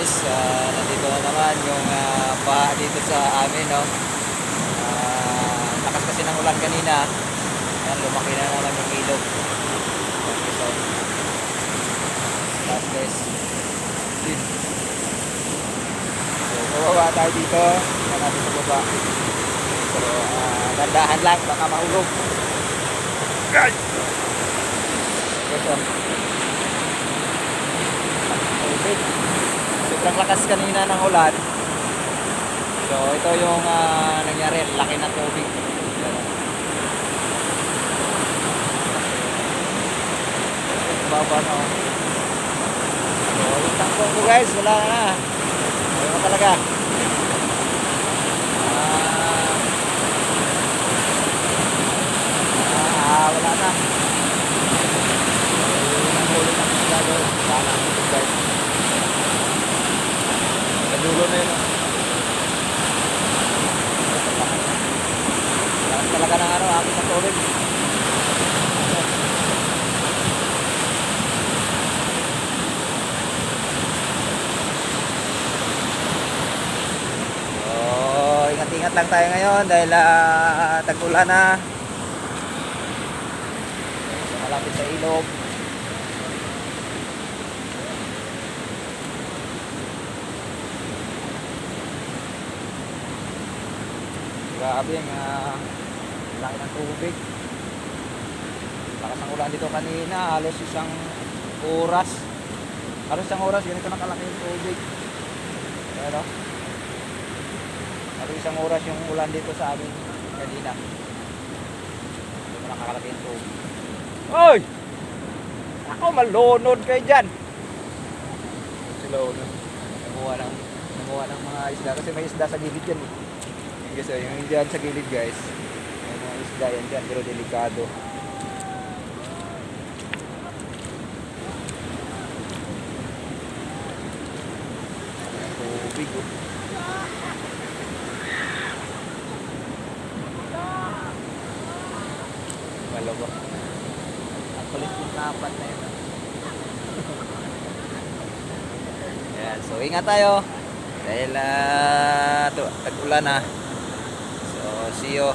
guys, nandito na naman yung baha dito sa amin, no? Lakas kasi ng ulan kanina. Ayan, lumaki na naman yung ilog. Okay, so tapos din. So bababa tayo dito. Yan natin sa baba. So dandahan lang, baka mahulog. Guys! Ito. Tubig. Sobrang lakas kanina ng ulan. So ito yung nangyari, laki ng tubig. Baba na. So yung tangko ko guys, wala na. Wala na talaga. Wala na. Huli ng isla doon. Wala na ang tubig guys. Sa dulo na yun. Lakas talaga ng akin ng tubig. Ingat-ingat lang tayo ngayon dahil tag-ulan na. So, malapit sa ilog. Grabe ang laki ng tubig. Lakas ng ulan dito kanina, halos isang oras. Ganito na kalaki yung tubig. Pero isang oras yung ulan dito sa amin kanina. Hindi mo nakakalaki yung tubig. Oy! Ako malunod kayo dyan. Sila unod. Namuha ng mga isda. Kasi may isda sa gilid yan eh. Kasi yung dyan sa gilid guys. May mga isda yan dyan. Pero delikado. Tubig oh. Malawa. Ang kulit yung tapat na yun. Ayan, so ingat tayo. Dahil tag-ulan na. So see you.